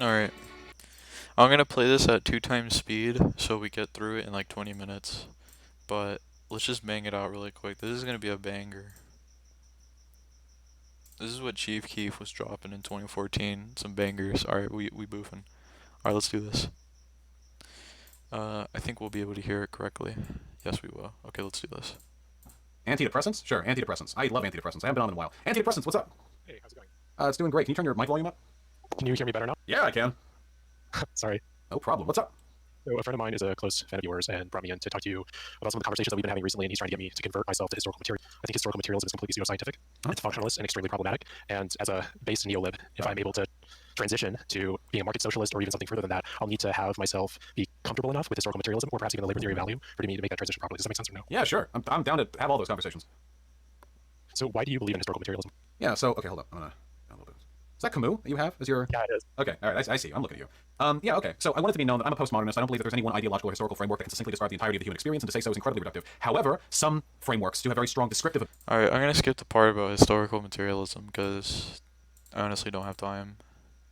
Alright. I'm gonna play this at 2 times speed so we get through it in like 20 minutes. But let's just bang it out really quick. This is gonna be a banger. This is what Chief Keef was dropping in 2014. Some bangers. Alright, we boofing. Alright, let's do this. I think we'll be able to hear it correctly. Yes, we will. Okay, let's do this. Antidepressants? Sure, antidepressants. I love antidepressants. I haven't been on them in a while. Antidepressants, what's up? Hey, how's it going? It's doing great. Can you turn your mic volume up? Can you hear me better now? Yeah, I can. Sorry. No problem. What's up? So a friend of mine is a close fan of yours and brought me in to talk to you about some of the conversations that we've been having recently, and he's trying to get me to convert myself to historical material. I think historical materialism is completely pseudoscientific. It's functionalist and extremely problematic. And as a base neolib, if I'm able to transition to being a market socialist or even something further than that, I'll need to have myself be comfortable enough with historical materialism or perhaps even the labor theory of value for me to make that transition properly. Does that make sense or no? Yeah, sure. I'm down to have all those conversations. So why do you believe in historical materialism? Yeah, so, okay, hold up. I'm gonna a little bit. Is that Camus that you have as your... Yeah, it is. Okay, all right, I see. I'm looking at you. Yeah, okay. So I want it to be known that I'm a postmodernist. I don't believe that there's any one ideological or historical framework that can succinctly describe the entirety of the human experience, and to say so is incredibly reductive. However, some frameworks do have very strong descriptive... Alright, I'm gonna skip the part about historical materialism because I honestly don't have time.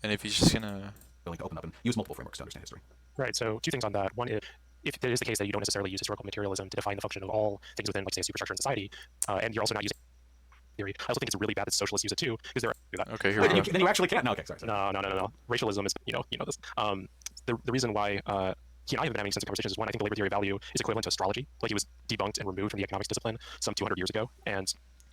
And if he's just gonna... ...willing to open up and use multiple frameworks to understand history. Right, so two things on that. One is, if it is the case that you don't necessarily use historical materialism to define the function of all things within, like, say, a superstructure in society, and you're also not using theory. I also think it's really bad that socialists use it too, because they're do that. Okay, here we go. Then you actually can't. No, okay, sorry. No. Racialism is, you know this. The reason why he and I have been having extensive conversations is one, I think the labor theory of value is equivalent to astrology. Like, it was debunked and removed from the economics discipline some 200 years ago, and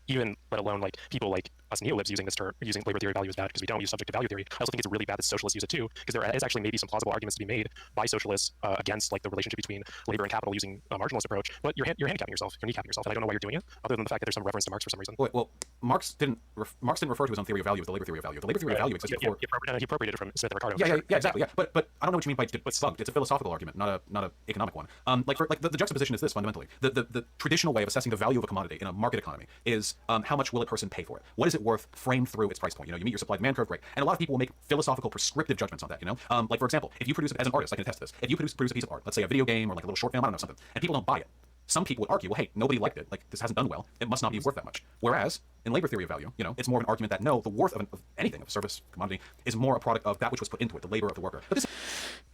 even let alone like people like us neolibs using this term, using labor theory of value is bad because we don't use subjective value theory. I also think it's really bad that socialists use it too, because there is actually maybe some plausible arguments to be made by socialists against like the relationship between labor and capital using a marginalist approach. But you're handicapping yourself, you're kneecapping yourself, and I don't know why you're doing it, other than the fact that there's some reference to Marx for some reason. Wait, well, Marx didn't refer to his own theory of value as the labor theory of value. The labor theory of value existed before. He appropriated it from Smith and Ricardo. Yeah, exactly. Yeah, but I don't know what you mean by debunked. It's a philosophical argument, not a economic one. The juxtaposition is this fundamentally: the traditional way of assessing the value of a commodity in a market economy is how much will a person pay for it? What is it worth framed through its price point? You know, you meet your supply-demand curve, great. And a lot of people will make philosophical, prescriptive judgments on that. You know, like for example, if you produce, as an artist, I can attest to this. If you produce a piece of art, let's say a video game or like a little short film, I don't know, something, and people don't buy it, some people would argue, well, hey, nobody liked it. Like, this hasn't done well. It must not be worth that much. Whereas in labor theory of value, you know, it's more of an argument that no, the worth of anything, of a service, commodity, is more a product of that which was put into it, the labor of the worker. But this.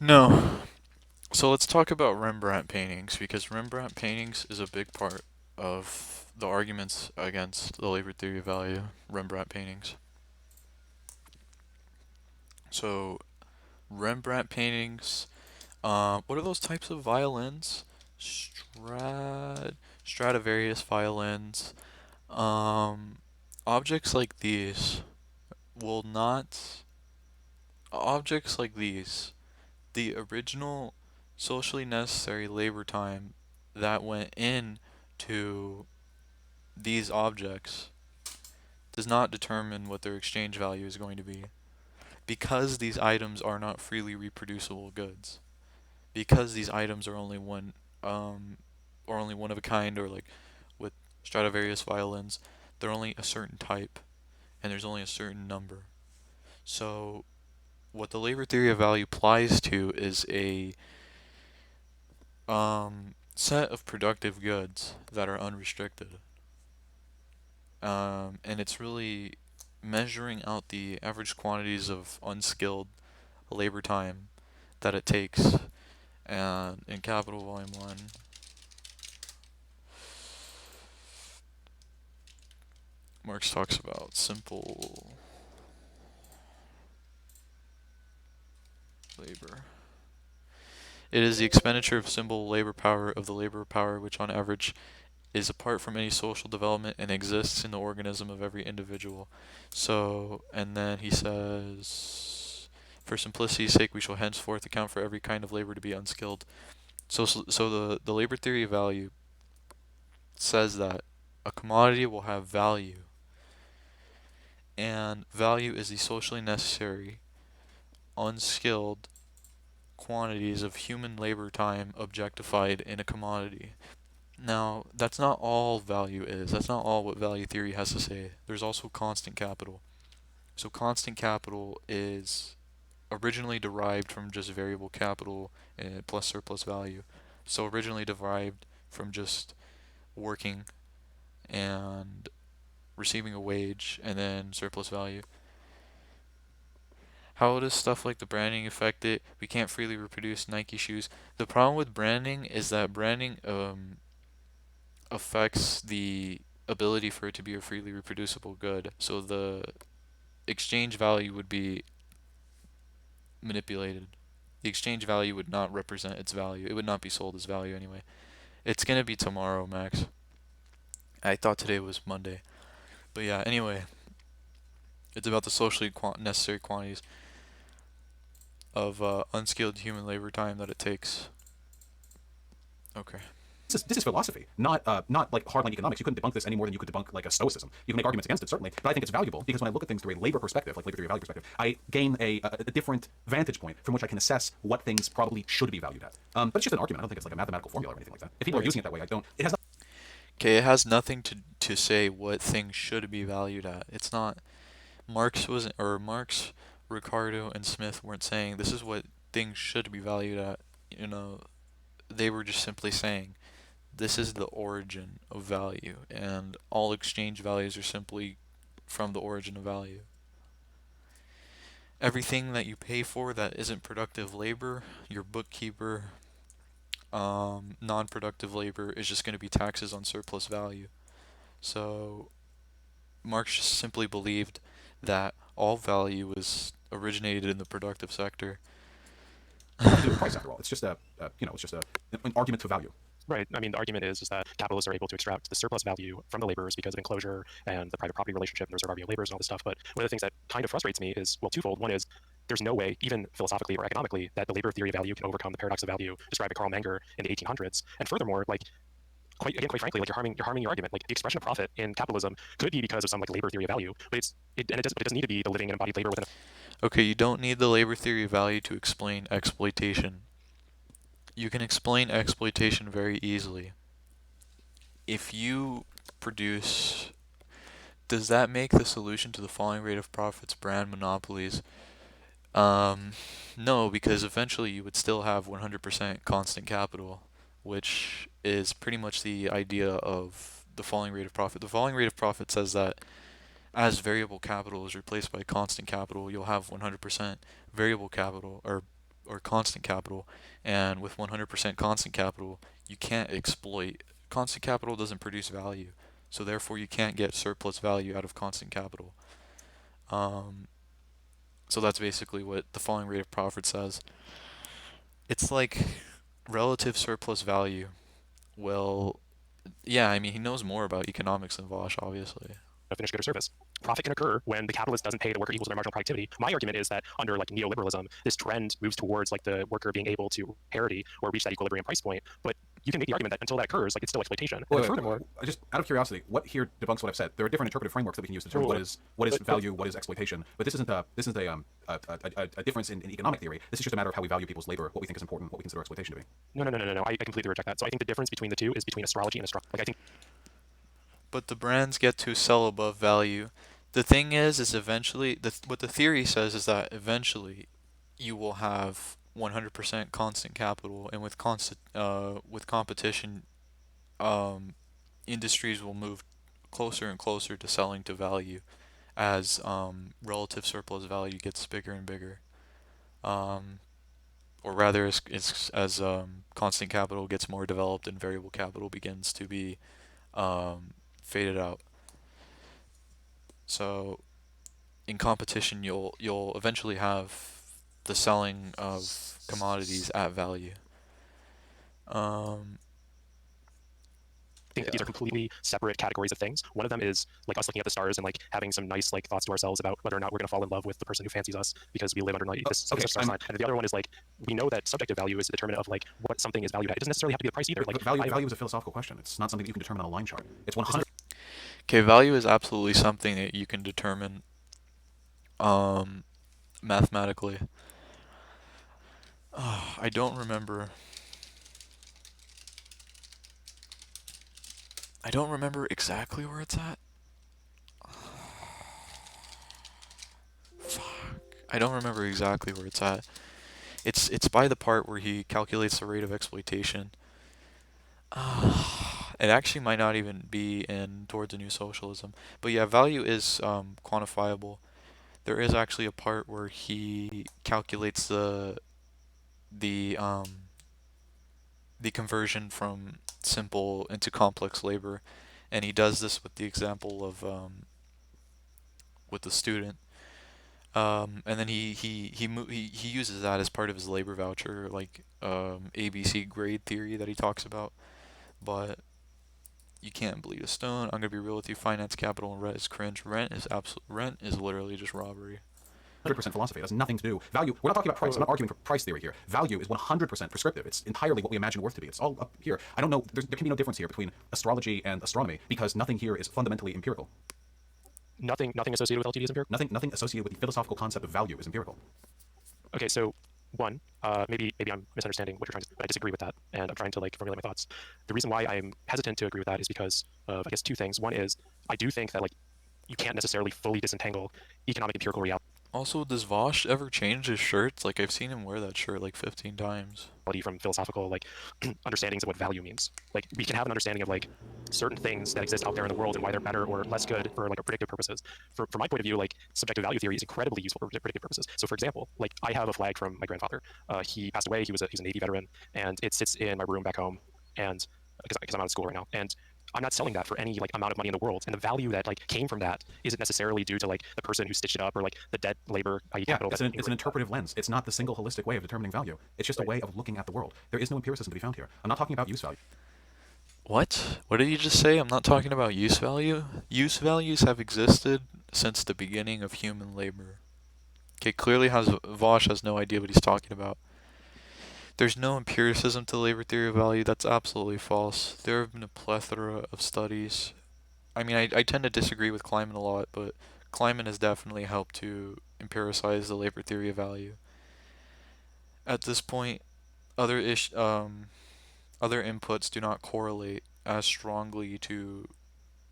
No. So let's talk about Rembrandt paintings, because Rembrandt paintings is a big part of the arguments against the labor theory of value. Rembrandt paintings. So Rembrandt paintings, what are those types of violins? Stradivarius violins. Objects like these will not. Objects like these, the original socially necessary labor time that went into these objects does not determine what their exchange value is going to be. Because these items are not freely reproducible goods. Because these items are only one of a kind, or like with Stradivarius violins, they're only a certain type, and there's only a certain number. So what the labor theory of value applies to is a set of productive goods that are unrestricted. And it's really measuring out the average quantities of unskilled labor time that it takes. And in Capital Volume 1, Marx talks about simple labor. It is the expenditure of simple labor power of the labor power which on average is apart from any social development and exists in the organism of every individual. So, and then he says, for simplicity's sake, we shall henceforth account for every kind of labor to be unskilled. So the labor theory of value says that a commodity will have value, and value is the socially necessary, unskilled quantities of human labor time objectified in a commodity. Now, that's not all value is. That's not all what value theory has to say. There's also constant capital. So constant capital is originally derived from just variable capital plus surplus value. So originally derived from just working and receiving a wage and then surplus value. How does stuff like the branding affect it? We can't freely reproduce Nike shoes. The problem with branding is that branding affects the ability for it to be a freely reproducible good. So the exchange value would be manipulated. The exchange value would not represent its value. It would not be sold as value anyway. It's gonna be tomorrow, Max. I thought today was Monday. But yeah, anyway, it's about the socially necessary quantities of unskilled human labor time that it takes. Okay. This is philosophy, not like hardline economics. You couldn't debunk this any more than you could debunk like a stoicism. You can make arguments against it certainly, but I think it's valuable because when I look at things through a labor perspective, like labor theory of value perspective, I gain a different vantage point from which I can assess what things probably should be valued at. But it's just an argument. I don't think it's like a mathematical formula or anything like that. If people are using it that way, I don't. It has. Okay, it has nothing to say what things should be valued at. It's not Marx, Ricardo, and Smith weren't saying this is what things should be valued at. You know, they were just simply saying this is the origin of value, and all exchange values are simply from the origin of value. Everything that you pay for that isn't productive labor, your bookkeeper, non-productive labor is just going to be taxes on surplus value. So Marx just simply believed that all value was originated in the productive sector. Nothing to do with price after all. It's just it's just an argument to value. Right. I mean, the argument is that capitalists are able to extract the surplus value from the laborers because of enclosure and the private property relationship and the reserve value of laborers and all this stuff. But one of the things that kind of frustrates me is, well, twofold. One is there's no way, even philosophically or economically, that the labor theory of value can overcome the paradox of value described by Karl Menger in the 1800s. And furthermore, like quite frankly, like you're harming your argument. Like the expression of profit in capitalism could be because of some like labor theory of value, but it doesn't need to be the living and embodied labor within Okay, you don't need the labor theory of value to explain exploitation. You can explain exploitation very easily. If you produce, does that make the solution to the falling rate of profits brand monopolies? Um, no, because eventually you would still have 100% constant capital, which is pretty much the idea of the falling rate of profit. The falling rate of profit says that as variable capital is replaced by constant capital, you'll have 100% variable capital or constant capital, and with 100% constant capital, you can't exploit. Constant capital doesn't produce value, so therefore you can't get surplus value out of constant capital. Um, so that's basically what the falling rate of profit says. It's like relative surplus value. Well, yeah, I mean he knows more about economics than Vaush, obviously. a finished good or service. Profit can occur when the capitalist doesn't pay the worker equal to their marginal productivity. My argument is that under like neoliberalism, this trend moves towards like the worker being able to parity or reach that equilibrium price point. But you can make the argument that until that occurs, like it's still exploitation. And furthermore, just out of curiosity, what here debunks what I've said? There are different interpretive frameworks that we can use to determine what is value, what is exploitation. But this isn't a difference in economic theory. This is just a matter of how we value people's labor, what we think is important, what we consider exploitation to be. No. I completely reject that. So I think the difference between the two is between astrology and astrology. Like I think But the brands get to sell above value. The thing is eventually what the theory says is that eventually you will have 100% constant capital, and with competition, um, industries will move closer and closer to selling to value as relative surplus value gets bigger and bigger. Um, or rather, as constant capital gets more developed and variable capital begins to be faded out. So in competition, you'll eventually have the selling of commodities at value. Um, think that these are completely separate categories of things. One of them is like us looking at the stars and like having some nice like thoughts to ourselves about whether or not we're going to fall in love with the person who fancies us because we live under like this Okay, star sign. And the other one is like we know that subjective value is the determinant of like what something is valued at. It doesn't necessarily have to be the price either. Like value is a philosophical question. It's not something that you can determine on a line chart. It's 100. okay, value is absolutely something that you can determine mathematically. I don't remember. I don't remember exactly where it's at. Fuck. I don't remember exactly where it's at. It's by the part where he calculates the rate of exploitation. It actually might not even be in towards a new socialism. But yeah, value is quantifiable. there is actually a part where he calculates the um the conversion from simple into complex labor, and he does this with the example of with the student. And then he uses that as part of his labor voucher, like ABC grade theory that he talks about. But you can't bleed a stone. I'm gonna be real with you. Finance, capital, and rent is cringe. Rent is literally just robbery. 100% philosophy. It has nothing to do. Value. We're not talking about price. I'm not arguing for price theory here. Value is 100% prescriptive. It's entirely what we imagine worth to be. It's all up here. I don't know. There can be no difference here between astrology and astronomy because nothing here is fundamentally empirical. Nothing associated with LTD is empirical. Nothing associated with the philosophical concept of value is empirical. Okay, so one, maybe I'm misunderstanding what you're trying to, but I disagree with that, and I'm trying to like formulate my thoughts. The reason why I'm hesitant to agree with that is because of I guess two things. One is I do think that like you can't necessarily fully disentangle economic empirical reality Also, does Vaush ever change his shirts? Like I've seen him wear that shirt like 15 times. from philosophical like understandings of what value means. Like we can have an understanding of like certain things that exist out there in the world and why they're better or less good for like predictive purposes. From my point of view, like subjective value theory is incredibly useful for predictive purposes. So for example, like I have a flag from my grandfather. He passed away. He's a Navy veteran, and it sits in my room back home. And because I'm out of school right now, and I'm not selling that for any like amount of money in the world. And the value that like came from that isn't necessarily due to like the person who stitched it up or like the dead labor, i.e. Yeah, capital. it's an interpretive lens. It's not the single holistic way of determining value. It's just a way of looking at the world. There is no empiricism to be found here. I'm not talking about use value. What? What did you just say? I'm not talking about use value. Use values have existed since the beginning of human labor. Okay, clearly Vaush has no idea what he's talking about. There's no empiricism to labor theory of value. That's absolutely false. There have been a plethora of studies. I mean, I tend to disagree with Kleiman a lot, but Kleiman has definitely helped to empiricize the labor theory of value. At this point, other other inputs do not correlate as strongly to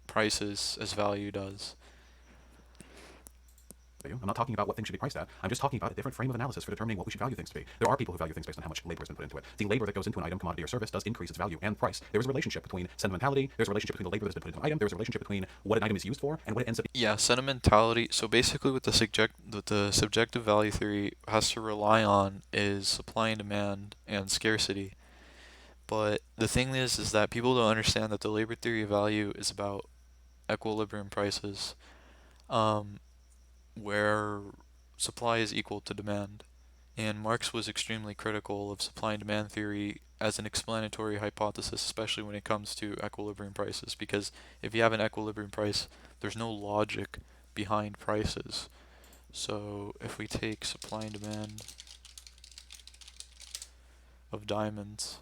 prices as value does. I'm not talking about what things should be priced at. I'm just talking about a different frame of analysis for determining what we should value things to be. There are people who value things based on how much labor has been put into it. The labor that goes into an item, commodity, or service does increase its value and price. There is a relationship between sentimentality, there's a relationship between the labor that's been put into an item, there's a relationship between what an item is used for and what it ends up Yeah, sentimentality. So basically, what the subjective value theory has to rely on is supply and demand and scarcity. But the thing is that people don't understand that the labor theory of value is about equilibrium prices, um, where supply is equal to demand. And Marx was extremely critical of supply and demand theory as an explanatory hypothesis, especially when it comes to equilibrium prices, because if you have an equilibrium price, there's no logic behind prices. So if we take supply and demand of diamonds,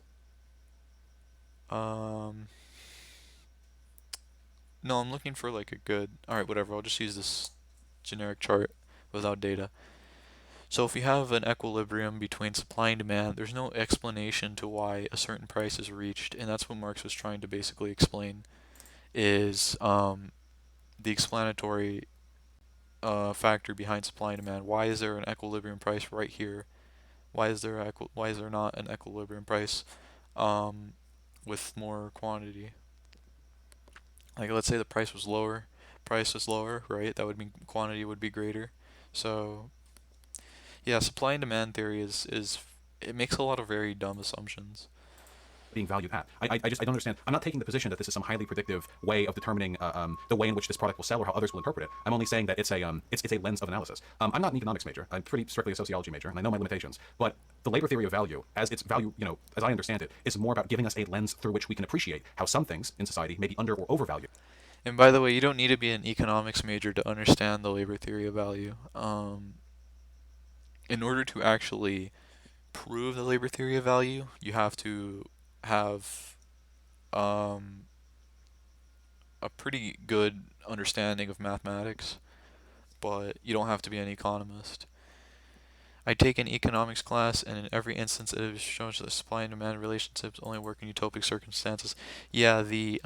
um, no, I'm looking for like a good, alright, whatever, I'll just use this generic chart without data. So if you have an equilibrium between supply and demand, there's no explanation to why a certain price is reached, and that's what Marx was trying to basically explain, is the explanatory factor behind supply and demand. Why is there an equilibrium price right here? Why is there not an equilibrium price um, with more quantity? Like let's say the price was lower, right? That would mean quantity would be greater. So yeah, supply and demand theory is it makes a lot of very dumb assumptions. being valued at. I don't understand. I'm not taking the position that this is some highly predictive way of determining the way in which this product will sell or how others will interpret it. I'm only saying that it's a lens of analysis. I'm not an economics major. I'm pretty strictly a sociology major, and I know my limitations. But the labor theory of value, as its value, as I understand it, is more about giving us a lens through which we can appreciate how some things in society may be under or overvalued. And by the way, you don't need to be an economics major to understand the labor theory of value. In order to actually prove the labor theory of value, you have to have um, a pretty good understanding of mathematics, but you don't have to be an economist. I take an economics class, and in every instance, it is shown that supply and demand relationships only work in utopic circumstances. Yeah, the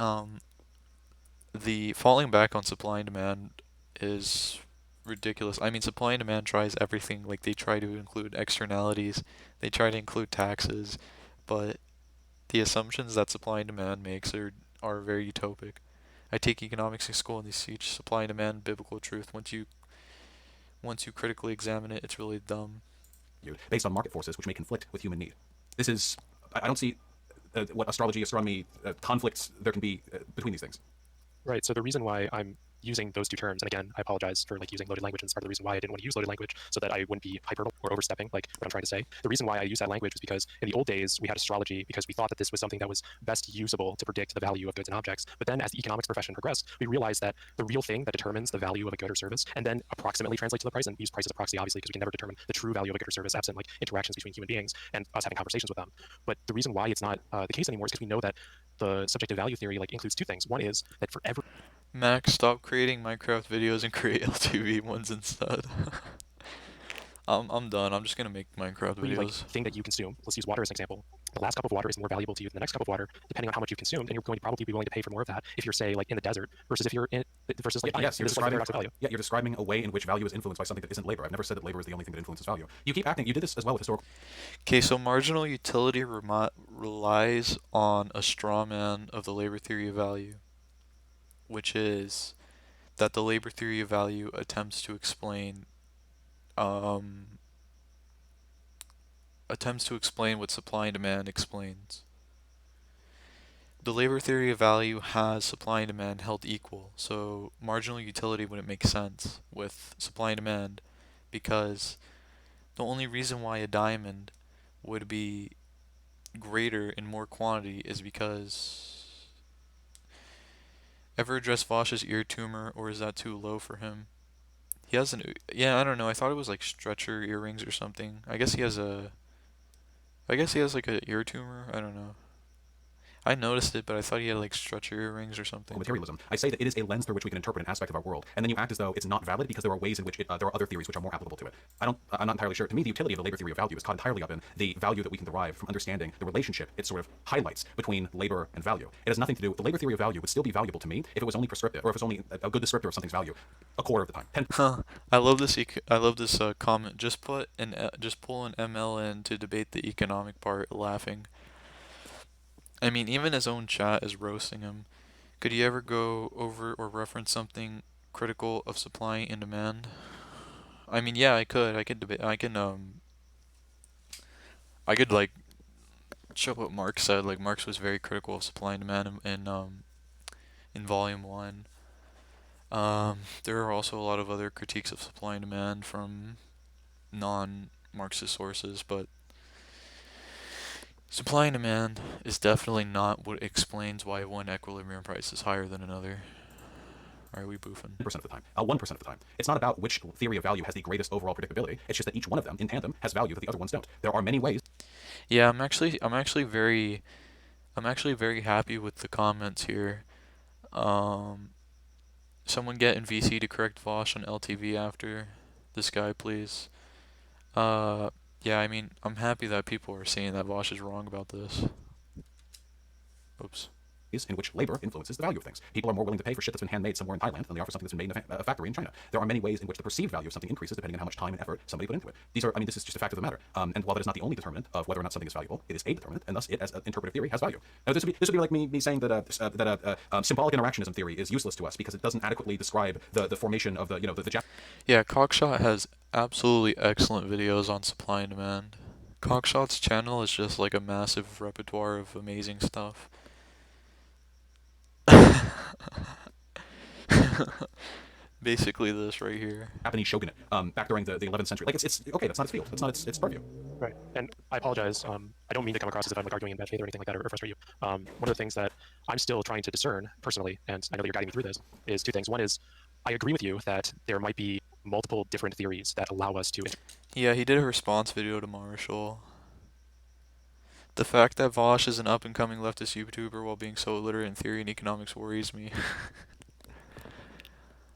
falling back on supply and demand is ridiculous. I mean, supply and demand tries everything. Like they try to include externalities, they try to include taxes, but the assumptions that supply and demand makes are very utopic. I take economics in school and they teach supply and demand biblical truth. once you critically examine it, it's really dumb. Based on market forces which may conflict with human need. This is, I don't see what astrology, astronomy, conflicts there can be between these things. Right. So the reason why I'm using those two terms, and again, I apologize for like using loaded language, and it's part of the reason why I didn't want to use loaded language, so that I wouldn't be hyperbole or overstepping like what I'm trying to say. The reason why I use that language is because in the old days we had astrology because we thought that this was something that was best usable to predict the value of goods and objects. But then as the economics profession progressed, we realized that the real thing that determines the value of a good or service and then approximately translates to the price, and we use price as a proxy obviously because we can never determine the true value of a good or service absent like interactions between human beings and us having conversations with them. But the reason why it's not the case anymore is because we know that the subjective value theory like includes two things. One is that for every Max, stop creating Minecraft videos and create LTV ones instead. I'm done. I'm just gonna make Minecraft like videos. thing that you consume, let's use water as an example. The last cup of water is more valuable to you than the next cup of water, depending on how much you've consumed, and you're going to probably be willing to pay for more of that if you're, say, like in the desert, versus if you're in versus like Yes, you're describing. like value. Yeah, you're describing a way in which value is influenced by something that isn't labor. I've never said that labor is the only thing that influences value. You keep acting. You did this as well with historical. Okay, so marginal utility relies on a straw man of the labor theory of value, which is that the labor theory of value um, attempts to explain what supply and demand explains. The labor theory of value has supply and demand held equal, so marginal utility wouldn't make sense with supply and demand because the only reason why a diamond would be greater in more quantity is because ever address Vaush's ear tumor, or is that too low for him? He has yeah, I don't know. I thought it was like stretcher earrings or something. I guess he has like a ear tumor. I don't know. I noticed it, but I thought he had like stretcher earrings or something. Materialism. I say that it is a lens through which we can interpret an aspect of our world, and then you act as though it's not valid because there are ways in which there are other theories which are more applicable to it. I'm not entirely sure. To me, the utility of the labor theory of value is caught entirely up in the value that we can derive from understanding the relationship it sort of highlights between labor and value. It has nothing to do. The labor theory of value would still be valuable to me if it was only prescriptive, or if it's only a good descriptor of something's value, a quarter of the time. Huh. I love this. I love this comment. Just pull an ML in to debate the economic part. Laughing. I mean, even his own chat is roasting him. Could you ever go over or reference something critical of supply and demand? I mean, yeah, I could. I could debate. I could like show what Marx said. Like Marx was very critical of supply and demand in Volume One. There are also a lot of other critiques of supply and demand from non-Marxist sources, but supply and demand is definitely not what explains why one equilibrium price is higher than another. Are we boofing? 1% of the time. 1% of the time. It's not about which theory of value has the greatest overall predictability. It's just that each one of them, in tandem, has value that the other ones don't. There are many ways. Yeah, I'm actually very happy with the comments here. Someone get in VC to correct Vaush on LTV after this guy, please. Yeah, I mean, I'm happy that people are saying that Vaush is wrong about this. Oops. In which labor influences the value of things. People are more willing to pay for shit that's been handmade somewhere in Thailand than they are for something that's been made in a factory in China. There are many ways in which the perceived value of something increases depending on how much time and effort somebody put into it. This is just a fact of the matter. And while that is not the only determinant of whether or not something is valuable, it is a determinant, and thus it, as an interpretive theory, has value. Now, this would be like me saying that symbolic interactionism theory is useless to us because it doesn't adequately describe the formation of the Yeah, Cockshot has absolutely excellent videos on supply and demand. Cockshot's channel is just like a massive repertoire of amazing stuff. Basically this right here. Japanese shogunate back during the 11th century. Like it's okay. That's not its field. That's not its purview. Right. And I apologize. I don't mean to come across as if I'm like arguing in bad faith or anything like that or frustrate you. One of the things that I'm still trying to discern personally, and I know that you're guiding me through this, is two things. One is I agree with you that there might be multiple different theories that allow us to. Yeah, he did a response video to Marshall. The fact that Vaush is an up-and-coming leftist YouTuber while being so illiterate in theory and economics worries me.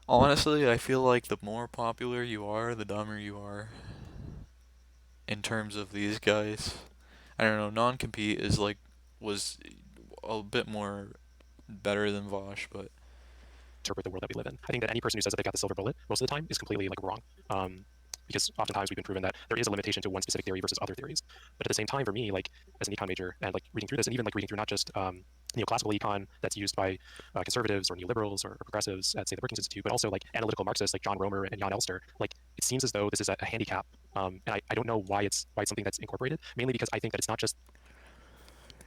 Honestly, I feel like the more popular you are, the dumber you are. In terms of these guys. I don't know, non-compete was a bit more better than Vaush, but Interpret the world that we live in. I think that any person who says that they've got the silver bullet most of the time is completely like wrong. because oftentimes we've been proven that there is a limitation to one specific theory versus other theories. But at the same time, for me, like as an econ major and like reading through this, and even like reading through not just neoclassical econ that's used by conservatives or neoliberals or progressives at say the Brookings Institute, but also like analytical Marxists like John Romer and Jan Elster, like it seems as though this is a handicap, and I don't know why it's something that's incorporated. Mainly because I think that it's not just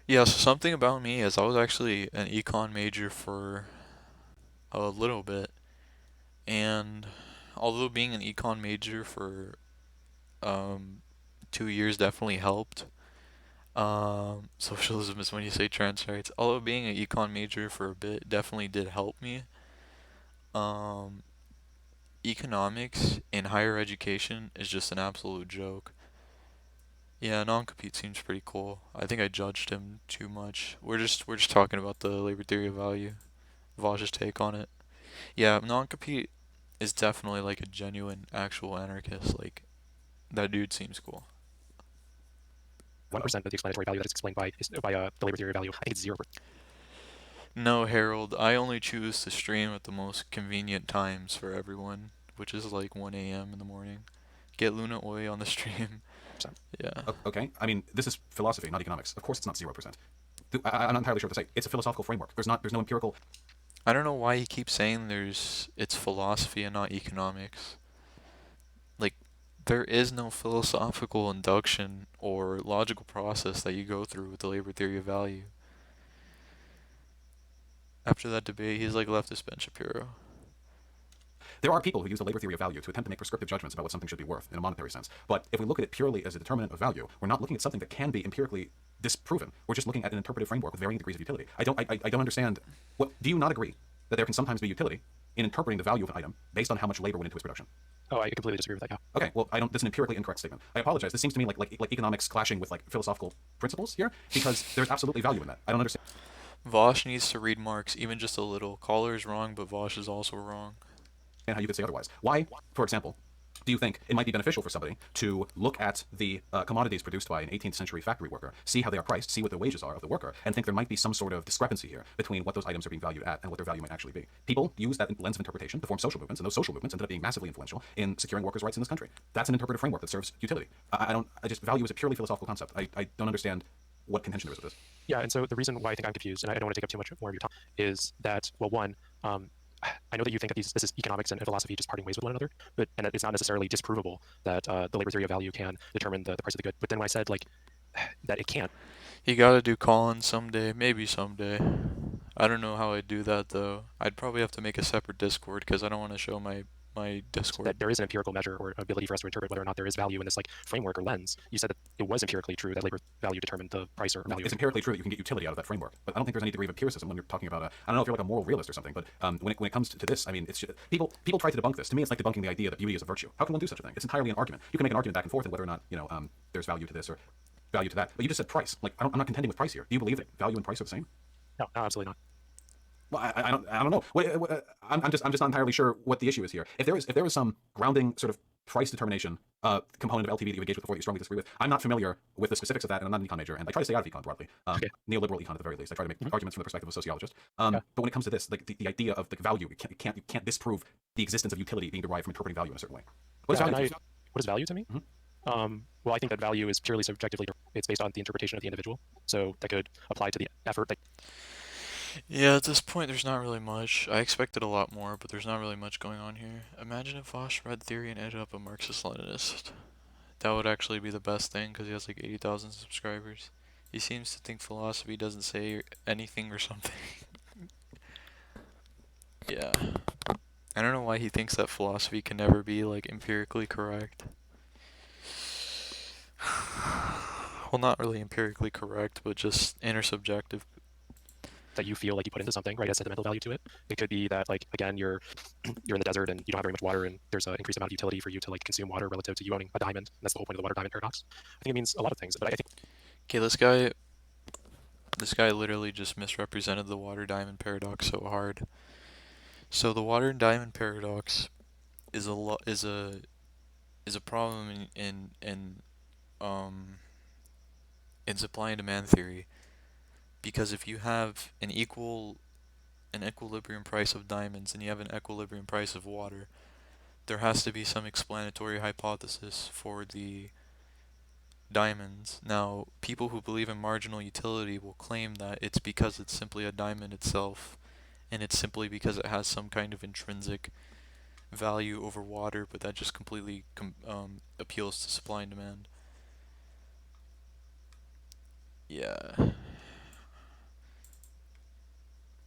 Yeah, so something about me is I was actually an econ major for a little bit, and although being an econ major for um, 2 years definitely helped. Socialism is when you say trans rights. Although being an econ major for a bit definitely did help me. Um, Economics in higher education is just an absolute joke. Yeah, non-compete seems pretty cool. I think I judged him too much. We're just talking about the labor theory of value. Vaush's take on it. Yeah, non-compete is definitely like a genuine actual anarchist. Like that dude seems cool. 1% of the explanatory value that is explained by the labor theory of value. I think it's 0%. No, Harold, I only choose to stream at the most convenient times for everyone, which is like 1 a.m. in the morning. Get Luna Oi on the stream. Yeah. Okay, I mean, this is philosophy, not economics. Of course, it's not 0%. I'm not entirely sure what to say. It's a philosophical framework. There's no empirical. I don't know why he keeps saying it's philosophy and not economics. Like there is no philosophical induction or logical process that you go through with the labor theory of value. After that debate, he's like leftist Ben Shapiro. There are people who use the labor theory of value to attempt to make prescriptive judgments about what something should be worth in a monetary sense. But if we look at it purely as a determinant of value, we're not looking at something that can be empirically disproven. We're just looking at an interpretive framework with varying degrees of utility. I don't understand. What do you not agree that there can sometimes be utility in interpreting the value of an item based on how much labor went into its production? Oh, I completely disagree with that. Yeah. Okay, well, I don't. That's an empirically incorrect statement. I apologize. This seems to me like economics clashing with like philosophical principles here, because there's absolutely value in that. I don't understand Vaush needs to read Marx even just a little. Collar is wrong, but Vaush is also wrong. how you could say otherwise. Why, for example, do you think it might be beneficial for somebody to look at the commodities produced by an 18th century factory worker, see how they are priced, see what the wages are of the worker, and think there might be some sort of discrepancy here between what those items are being valued at and what their value might actually be? People use that lens of interpretation to form social movements, and those social movements ended up being massively influential in securing workers' rights in this country. That's an interpretive framework that serves utility. I just value is a purely philosophical concept. I don't understand what contention there is with this. Yeah, and so the reason why I think I'm confused, and I don't want to take up too much more of your time, is that, well, one, I know that you think that this is economics and philosophy just parting ways with one another, but and it's not necessarily disprovable that the labor theory of value can determine the price of the good. But then when I said like that it can't, You gotta do Colin someday, maybe someday. I don't know how I'd do that though. I'd probably have to make a separate Discord because I don't want to show my Discord. that there is an empirical measure or ability for us to interpret whether or not there is value in this like framework or lens. You said that it was empirically true that labor value determined the price or value. It's empirically true that you can get utility out of that framework, but I don't think there's any degree of empiricism when you're talking about I don't know if you're like a moral realist or something, but when it comes to this, I mean, it's just, people try to debunk this. To me, it's like debunking the idea that beauty is a virtue. How can one do such a thing? It's entirely an argument. You can make an argument back and forth on whether or not there's value to this or value to that. But you just said price. Like I'm not contending with price here. Do you believe that value and price are the same? No, absolutely not. Well, I don't know. I'm just not entirely sure what the issue is here. If there was some grounding sort of price determination component of LTV that you engage with before that you strongly disagree with, I'm not familiar with the specifics of that, and I'm not an econ major, and I try to stay out of econ broadly. Okay. Neoliberal econ at the very least. I try to make arguments from the perspective of a sociologist. But when it comes to this, like the idea of the value, you can't disprove the existence of utility being derived from interpreting value in a certain way. What is Yeah, value? what is value to me? Well, I think that value is purely subjectively. It's based on the interpretation of the individual. So that could apply to the effort that. Yeah, at this point, there's not really much. I expected a lot more, but there's not really much going on here. Imagine if Vaush read theory and ended up a Marxist-Leninist. That would actually be the best thing because he has like 80,000 subscribers. He seems to think philosophy doesn't say anything or something. Yeah. I don't know why he thinks that philosophy can never be like empirically correct. Well, not really empirically correct, but just intersubjective. That you feel like you put into something, right? Has sentimental value to it. It could be that, like, again, you're in the desert and you don't have very much water, and there's an increased amount of utility for you to like consume water relative to you owning a diamond. And that's the whole point of the water diamond paradox. I think it means a lot of things, but I think Okay, this guy literally just misrepresented the water diamond paradox so hard. So the water diamond paradox is a problem um in supply and demand theory because if you have an equilibrium price of diamonds and you have an equilibrium price of water, there has to be some explanatory hypothesis for the diamonds. Now, people who believe in marginal utility will claim that it's because it's simply a diamond itself, and it's simply because it has some kind of intrinsic value over water, but that just completely appeals to supply and demand. Yeah.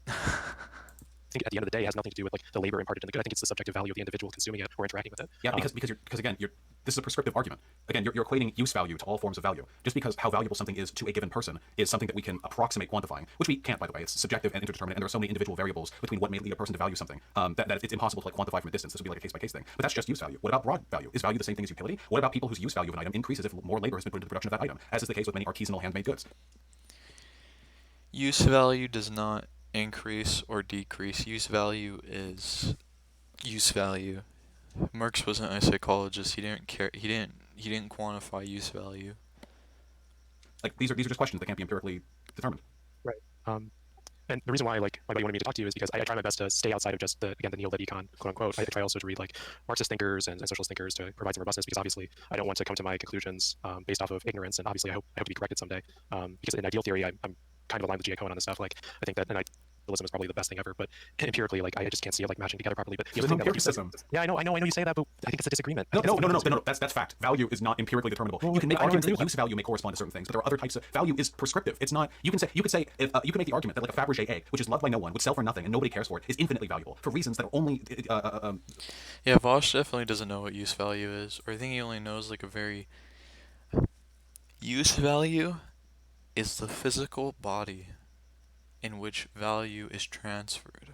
I think at the end of the day, it has nothing to do with like the labor imparted in the good. I think it's the subjective value of the individual consuming it or interacting with it. Yeah, because again, this is a prescriptive argument. Again, you're equating use value to all forms of value. Just because how valuable something is to a given person is something that we can approximate quantifying, which we can't, by the way. It's subjective and interdeterminate, and there are so many individual variables between what may lead a person to value something that it's impossible to like quantify from a distance. This would be like a case-by-case thing. But that's just use value. What about broad value? Is value the same thing as utility? What about people whose use value of an item increases if more labor has been put into the production of that item, as is the case with many artisanal handmade goods? Use value does not increase or decrease. Use value is use value. Marx wasn't a psychologist. He didn't care. He didn't quantify use value. Like these are just questions that can't be empirically determined. Right. And the reason why like my buddy wanted me to talk to you is because I try my best to stay outside of just the neo-lit econ, quote unquote. I try also to read like Marxist thinkers and socialist thinkers to provide some robustness, because obviously I don't want to come to my conclusions based off of ignorance, and obviously I hope to be corrected someday. Because in ideal theory, I'm kind of aligned with G.A. Cohen on this stuff. Like I think that an idealism is probably the best thing ever, but empirically, like I just can't see it like matching together properly. But There's no empiricism. Yeah, I know you say that, but I think it's a disagreement. No. That's fact. Value is not empirically determinable. You can make arguments that use value may correspond to certain things, but there are other types of value is prescriptive. It's not. You could say if you can make the argument that like a Fabergé egg, which is loved by no one, would sell for nothing, and nobody cares for it, is infinitely valuable for reasons that are only. Yeah, Vaush definitely doesn't know what use value is, or I think he only knows like a very. Use value is the physical body in which value is transferred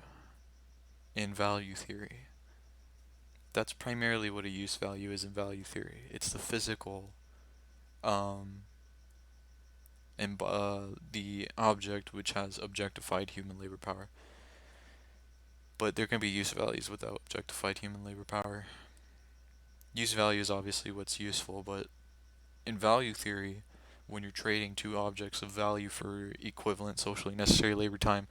in value theory. That's primarily what a use value is in value theory. It's the physical, and the object which has objectified human labor power. But there can be use values without objectified human labor power. Use value is obviously what's useful, but in value theory, when you're trading two objects of value for equivalent socially necessary labor time,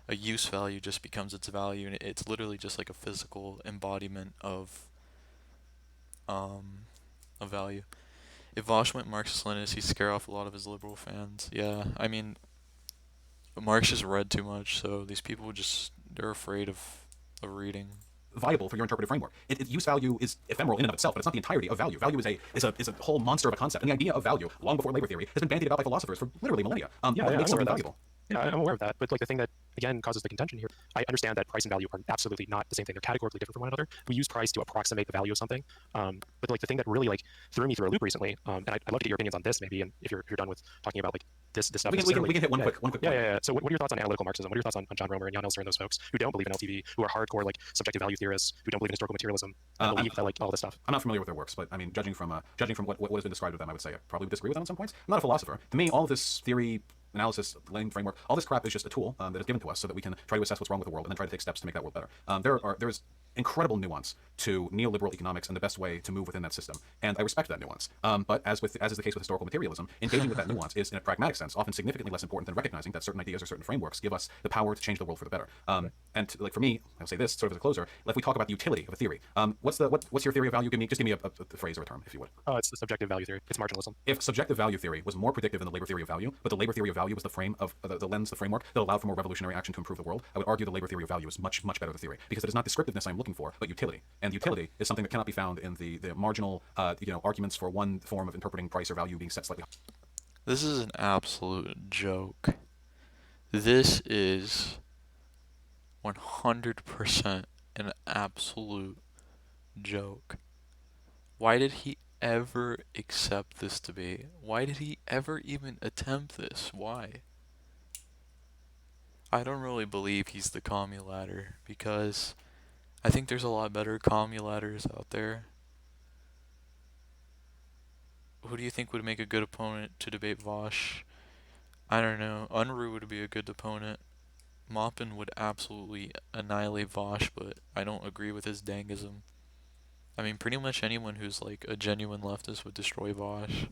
a use value just becomes its value, and it's literally just like a physical embodiment of value. If Vaush went Marxist-Leninist, he'd scare off a lot of his liberal fans. Yeah, I mean, Marx just read too much, so these people they're afraid of reading. Viable for your interpretive framework. Use value is ephemeral in and of itself, but it's not the entirety of value. Value is a whole monster of a concept, and the idea of value, long before labor theory, has been bandied about by philosophers for literally millennia. What makes something valuable? Yeah, I'm aware of that, but like the thing that again causes the contention here, I understand that price and value are absolutely not the same thing; they're categorically different from one another. We use price to approximate the value of something, but like the thing that really like threw me through a loop recently, and I'd love to get your opinions on this maybe, and if you're done with talking about like this stuff. We can hit one quick. Yeah. So what are your thoughts on analytical Marxism? What are your thoughts on John Romer and Jan Elster and those folks who don't believe in LTV, who are hardcore like subjective value theorists, who don't believe in historical materialism, and believe that like all this stuff? I'm not familiar with their works, but I mean, judging from what has been described of them, I would say I probably would disagree with them on some points. I'm not a philosopher. To me, all of this theory, analysis, Lenin framework, all this crap is just a tool that is given to us so that we can try to assess what's wrong with the world and then try to take steps to make that world better. There's incredible nuance to neoliberal economics and the best way to move within that system, and I respect that nuance. But as is the case with historical materialism, engaging with that nuance is, in a pragmatic sense, often significantly less important than recognizing that certain ideas or certain frameworks give us the power to change the world for the better. And like for me, I'll say this sort of as a closer: if we talk about the utility of a theory, what's your theory of value? Give me a phrase or a term, if you would. Oh, it's the subjective value theory. It's marginalism. If subjective value theory was more predictive than the labor theory of value, but the labor theory of value was the frame of the lens, the framework that allowed for more revolutionary action to improve the world, I would argue the labor theory of value is much better the theory, because it is not descriptiveness I'm looking for, but utility. And utility is something that cannot be found in the marginal arguments for one form of interpreting price or value being set slightly. This is an absolute joke. This is 100% an absolute joke. Why did he ever accept this debate? Why did he ever even attempt this? Why? I don't really believe he's the commulator, because I think there's a lot better commulators out there. Who do you think would make a good opponent to debate Vaush? I don't know. Unruh would be a good opponent. Maupin would absolutely annihilate Vaush, but I don't agree with his dangism. I mean, pretty much anyone who's like a genuine leftist would destroy Vaush.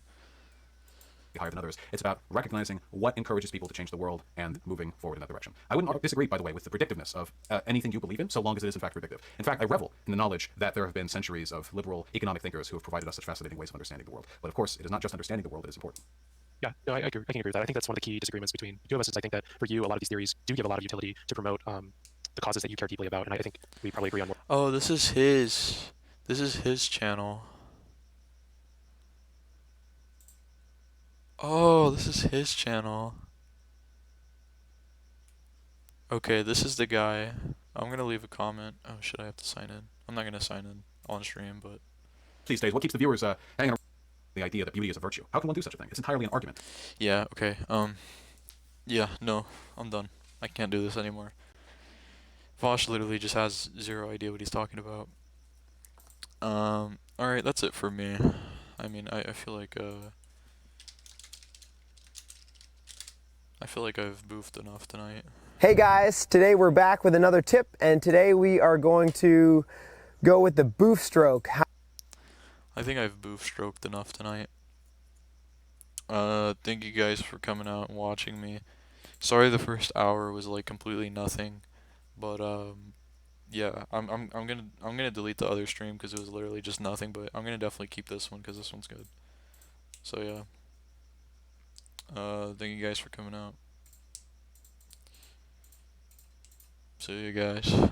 higher than others. It's about recognizing what encourages people to change the world and moving forward in that direction. I wouldn't disagree, by the way, with the predictiveness of anything you believe in, so long as it is in fact predictive. In fact, I revel in the knowledge that there have been centuries of liberal economic thinkers who have provided us such fascinating ways of understanding the world. But of course, it is not just understanding the world that is important. Yeah, no, I agree. I can agree with that. I think that's one of the key disagreements between the two of us. Is I think that for you, a lot of these theories do give a lot of utility to promote the causes that you care deeply about, and I think we probably agree on more. Oh, this is his. This is his channel. Oh, this is his channel. Okay, this is the guy. I'm gonna leave a comment. Oh, should I have to sign in? I'm not gonna sign in on stream, but These days, what keeps the viewers hanging around the idea that beauty is a virtue? How can one do such a thing? It's entirely an argument. yeah, okay. Yeah, no, I'm done. I can't do this anymore. Vaush literally just has zero idea what he's talking about. Alright, that's it for me. I mean, I feel like I've boofed enough tonight. Hey guys, today we're back with another tip, and today we are going to go with the boof stroke. I think I've boof stroked enough tonight. Thank you guys for coming out and watching me. Sorry the first hour was like completely nothing, but yeah, I'm gonna delete the other stream because it was literally just nothing, but I'm gonna definitely keep this one because this one's good. So yeah. Thank you guys for coming out. See you guys.